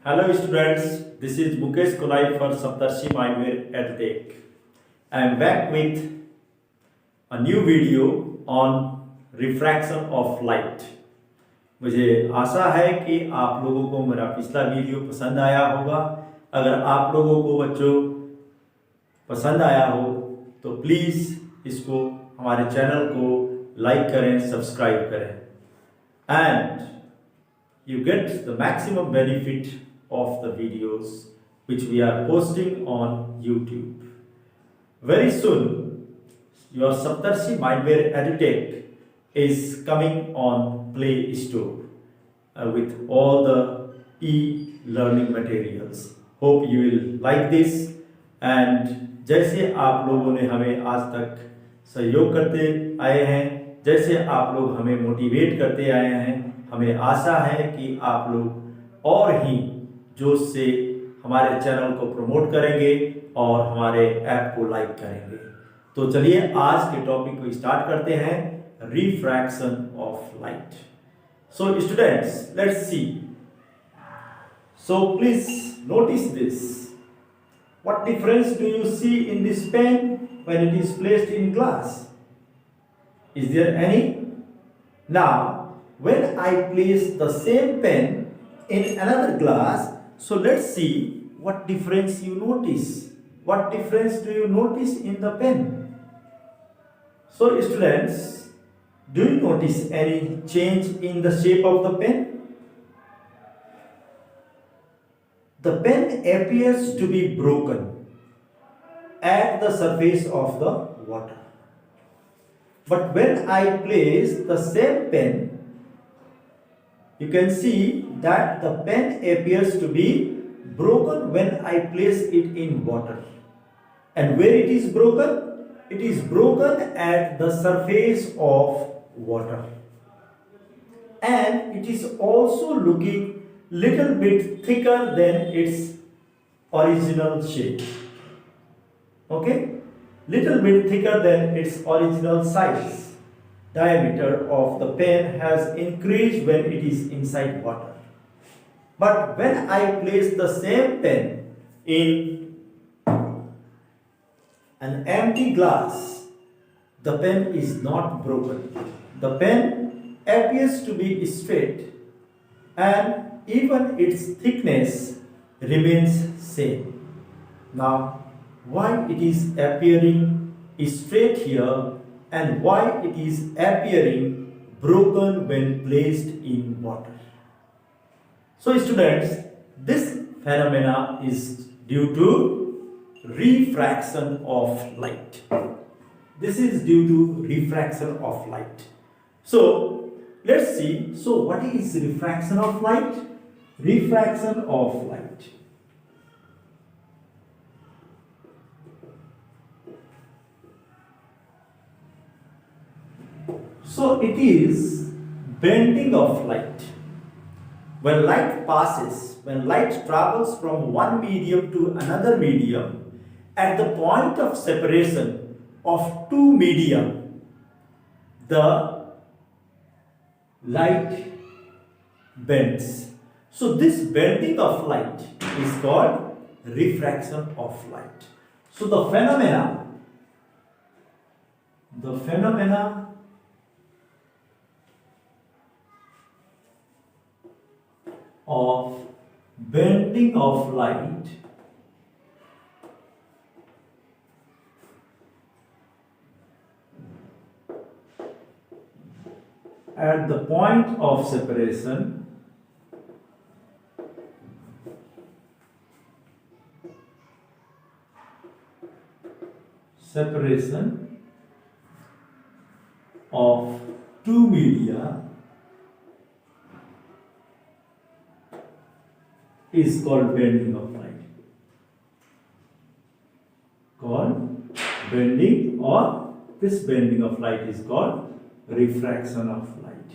Hello students, this is Mukesh Kulai for Saptarshi Mindware EdTech. I am back with a new video on refraction of light. मुझे आशा है कि आप लोगों को मेरा पिछला वीडियो पसंद आया होगा। अगर आप लोगों को बच्चों पसंद आया हो तो प्लीज़ इसको हमारे चैनल को लाइक करें, सब्सक्राइब करें and you get the maximum benefit of the videos which we are posting on YouTube. Very soon, your Saptarshi Mindware EdTech is coming on Play Store with all the e-learning materials. Hope you will like this and जैसे आप लोगों ने हमें आज तक सहयोग करते आए हैं, जैसे आप लोग हमें मोटिवेट करते आए हैं, हमें आशा है कि आप लोग और ही जोश से हमारे चैनल को प्रमोट करेंगे और हमारे ऐप को लाइक करेंगे। तो चलिए आज के टॉपिक को स्टार्ट करते हैं, refraction of light. So students, let's see. So please notice this. What difference do you see in this pen when it is placed in glass? Is there any? Now when I place the same pen in another glass, so let's see what difference you notice. What difference do you notice in the pen? So students, do you notice any change in the shape of the pen? The pen appears to be broken at the surface of the water. But when I place the same pen, you can see that the pen appears to be broken when I place it in water. And where it is broken? It is broken at the surface of water. And it is also looking little bit thicker than its original shape. Okay? Little bit thicker than its original size. Diameter of the pen has increased when it is inside water. But when I place the same pen in an empty glass, the pen is not broken. The pen appears to be straight and even its thickness remains same. Now, why it is appearing straight here and why it is appearing broken when placed in water? So students, this phenomena is due to refraction of light. This is due to refraction of light. So let's see. So what is refraction of light? Refraction of light. So it is bending of light. When light passes, when light travels from one medium to another medium, at the point of separation of two media, the light bends. So this bending of light is called refraction of light. So the phenomena of bending of light at the point of separation of two media is called bending of light. Called bending, or this bending of light is called refraction of light.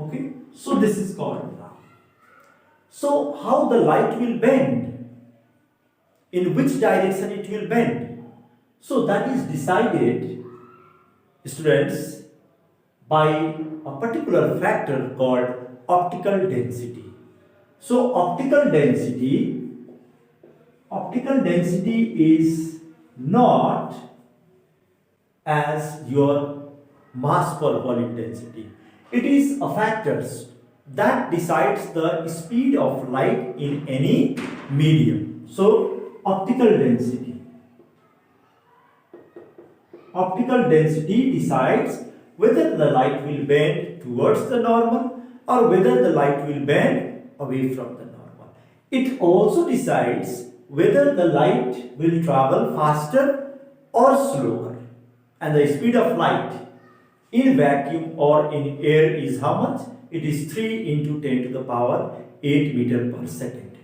Okay, so this is called now. So how the light will bend? In which direction it will bend? So that is decided, students, by a particular factor called optical density. So optical density is not as your mass per volume density. It is a factor that decides the speed of light in any medium. So optical density decides whether the light will bend towards the normal or whether the light will bend away from the normal. It also decides whether the light will travel faster or slower. And the speed of light in vacuum or in air is how much? It is 3 into 10 to the power 8 meter per second.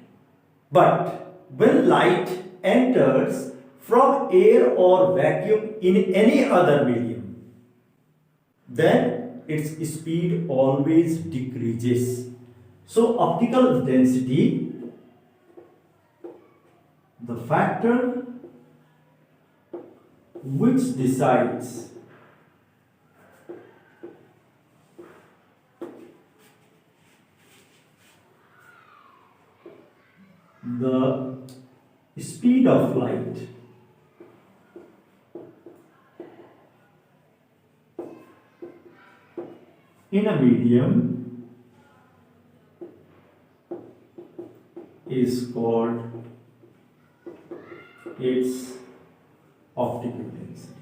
But when light enters from air or vacuum in any other medium, then its speed always decreases. So optical density, the factor which decides the speed of light in a medium is called its optical density.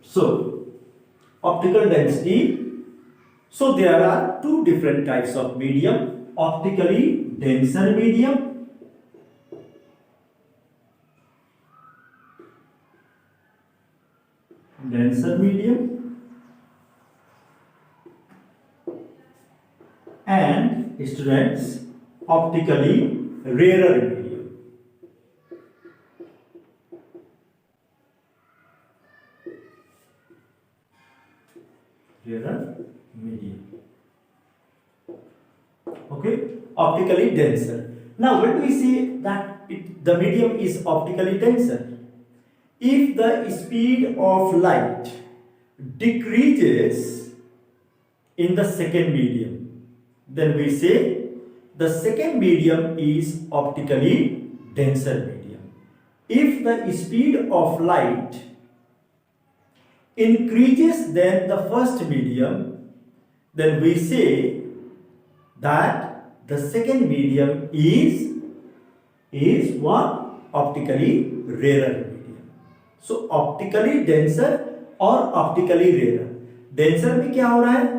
So optical density, so there are two different types of medium: optically denser medium and students, optically rarer medium. Okay, optically denser. Now when we say that the medium is optically denser, if the speed of light decreases in the second medium, then we say the second medium is optically denser medium. If the speed of light increases than the first medium, then we say that the second medium is what? Optically rarer medium. So optically denser और optically rarer. Denser में क्या हो रहा है?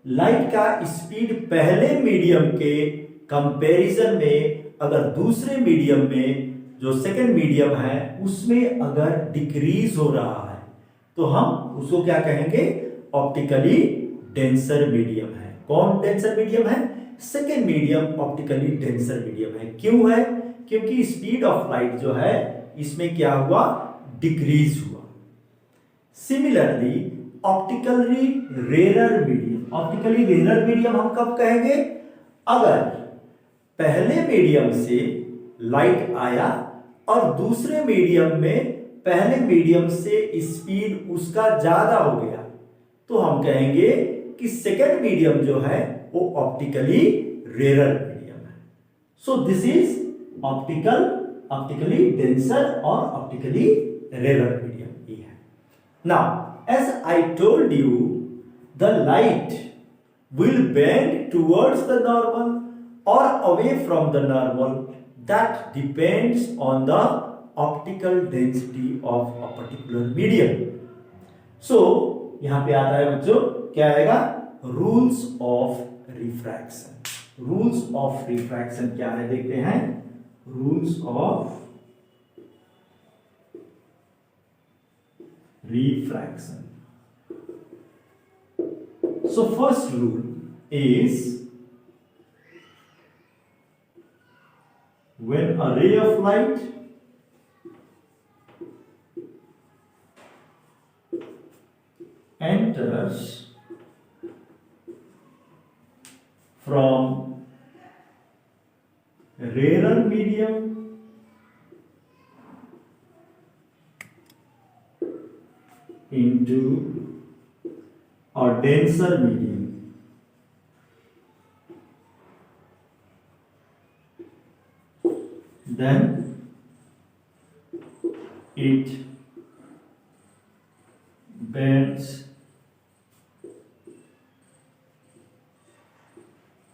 Light का speed पहले medium के comparison में अगर दूसरे मीडियम में जो सेकंड मीडियम है उसमें अगर डिक्रीज हो रहा है तो हम उसको क्या कहेंगे? ऑप्टिकली डेंसर मीडियम है. कौन डेंसर मीडियम है? Second medium optically denser medium है. क्यों है? क्योंकि स्पीड ऑफ लाइट जो है इसमें क्या हुआ? डिक्रीज हुआ. सिमिलरली ऑप्टिकली रेरर मीडियम हम कब कहेंगे? अगर पहले मीडियम से लाइट आया और दूसरे मीडियम में पहले मीडियम से स्पीड उसका ज्यादा हो गया तो हम कहेंगे कि सेकेंड मीडियम जो है वो ऑप्टिकली रेरर मीडियम है. So this is optically denser और ऑप्टिकली रेरर मीडियम ये है. Now as I told you, the light will bend towards the normal or away from the normal. That depends on the optical density of a particular medium. So यहां पे आता है बच्चों, क्या आएगा? Rules of refraction. Rules of refraction क्या है देखते हैं. Rules of refraction. So first rule is when a ray of light enters from rarer medium into a denser medium, then it bends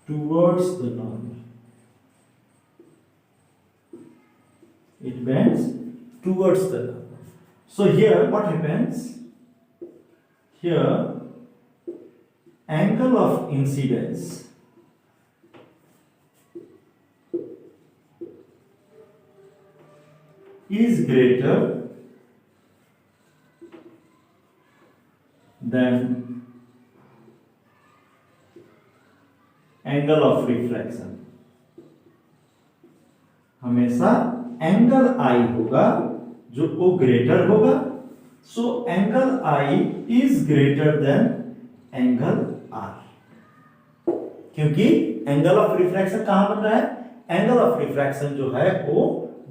towards the normal. It bends towards the normal. So here what happens? Here angle of incidence is greater than angle of reflection. हमेशा angle I होगा जो वो greater होगा. So angle I is greater than angle R, क्योंकि angle of refraction कहां बन रहा है? एंगल ऑफ रिफ्रैक्शन जो है वो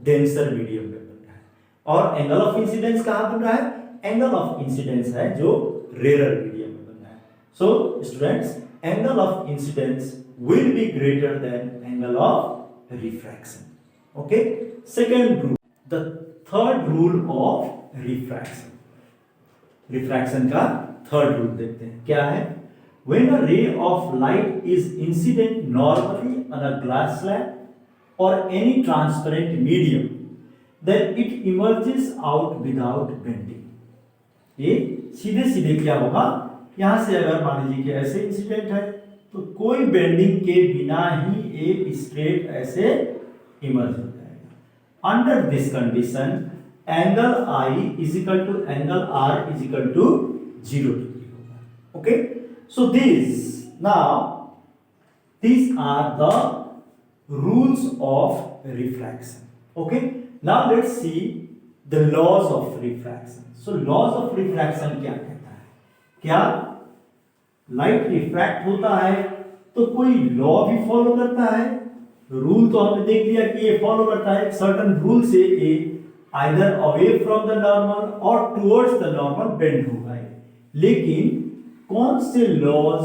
डेंसर मीडियम में बन रहा है, और एंगल ऑफ इंसिडेंस कहां बन रहा है? एंगल ऑफ इंसिडेंस है जो रेयर मीडियम में बन रहा है. So students, angle of incidence will be greater than angle of refraction. Okay, second rule, the third rule of refraction. Refraction का third rule देखते हैं क्या है. When a ray of light is incident normally on a glass slab or any transparent medium, then it emerges out without bending. ये सीधे सीधे क्या होगा? यहां से अगर मान लीजिए कि ऐसे इंसिडेंट है तो कोई बेंडिंग के बिना ही एक स्ट्रेट ऐसे इमर्ज हो जाएगा. Under this condition angle I is equal to angle R is equal to 0 degree होगा. Okay, so these are the rules of refraction. Okay, now let's see the laws of refraction. So laws of refraction क्या कहता है? क्या light refract होता है तो कोई law भी फॉलो करता है? रूल तो हमने देख लिया कि ये फॉलो करता है सर्टेन रूल से, ये either away from the normal और टुवर्ड्स द नॉर्मल बेंड होगा. लेकिन कौन से लॉज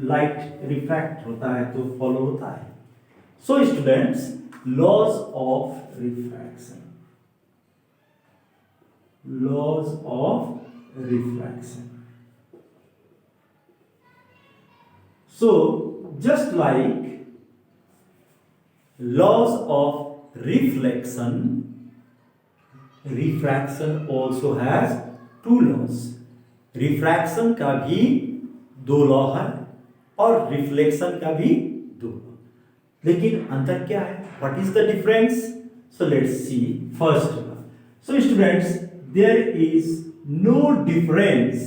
लाइट रिफ्रैक्ट होता है तो फॉलो होता है? So students, laws of refraction, laws of refraction. So just like laws of reflection, refraction also has two laws. Refraction का भी दो लॉ है और रिफ्लेक्शन का भी दो लॉ. लेकिन अंतर क्या है? What is the difference? So let's see first law. So students, there is no difference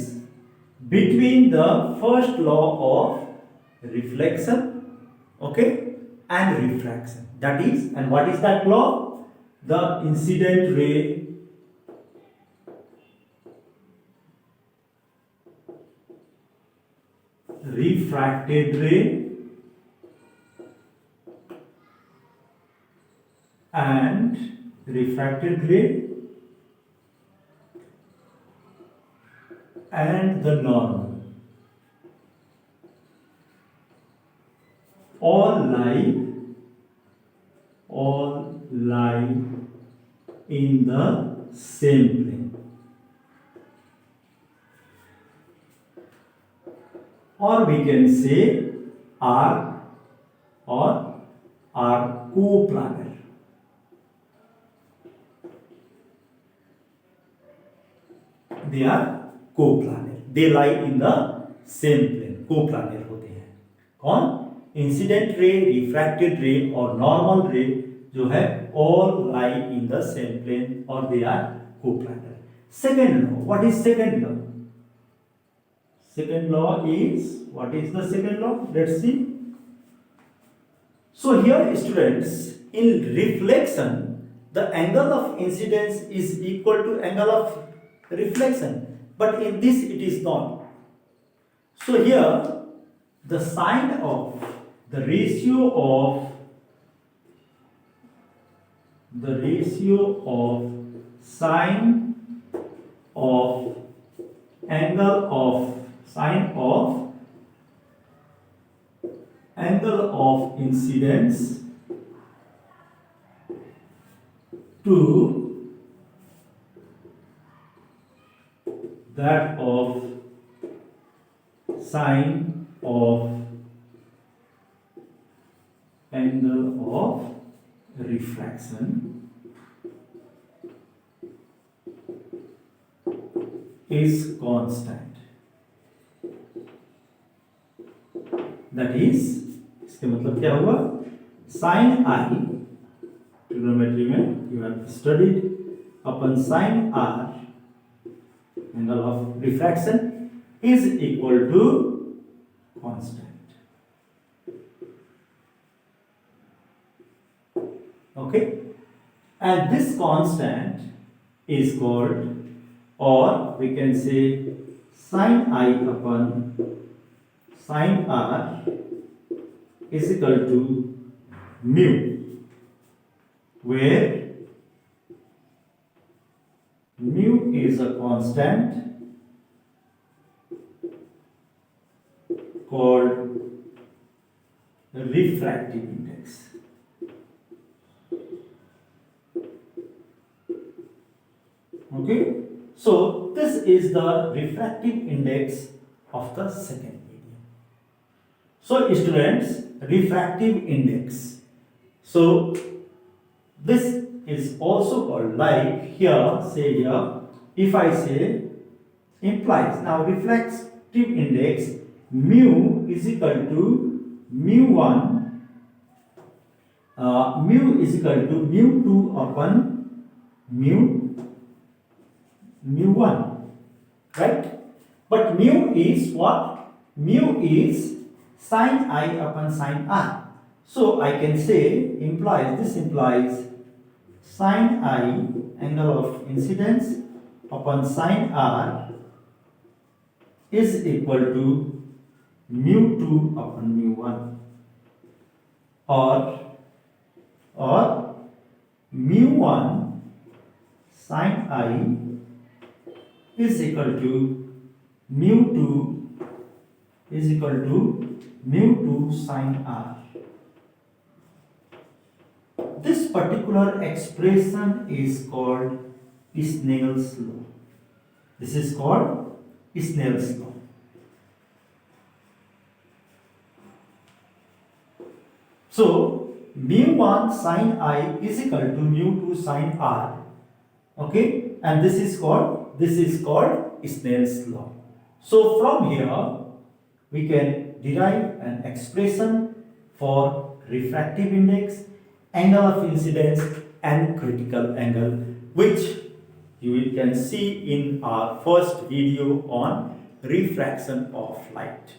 between the first law of reflection, okay, and refraction. That is, and what is that law? The incident ray refracted ray and refracted ray and the normal all lie in the same plane, or we can say are coplanar. They are coplanar. They lie in the same plane. coplanar होते हैं. कौन? Incident ray, refracted रे और normal रे जो है all lie in the same plane or they are coplanar. Second law, what is second law? Second law is, what is the second law? Let's see. So here students, in reflection the angle of incidence is equal to angle of reflection, but in this it is not. So here the sign of the ratio of sine of angle of incidence to that of sine of angle of refraction is constant. That is, इसके मतलब क्या हुआ? Sin I, trigonometry में you have studied, upon sin R, angle of refraction is equal to constant. Okay, and this constant is called, or we can say, sin I upon sin R is equal to mu, where mu is a constant called refractive index. Okay, so this is the refractive index of the second medium. So students, refractive index. So this is also called, like here, say here, if I say implies, now refractive index mu is equal to mu1, mu is equal to mu2 upon mu1, right? But mu is what? Mu is sin I upon sin R. So I can say, this implies sin I, angle of incidence, upon sin R is equal to mu2 upon mu1, or mu1 sin I is equal to mu2 sin R. This particular expression is called Snell's law. This is called Snell's law. So mu1 sin I is equal to mu2 sin R. Okay, and this is called Snell's law. So from here we can derive an expression for refractive index, angle of incidence, and critical angle, which you can see in our first video on refraction of light.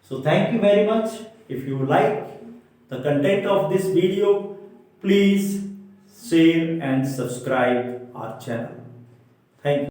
So thank you very much. If you like the content of this video, please share and subscribe our channel. Thank you.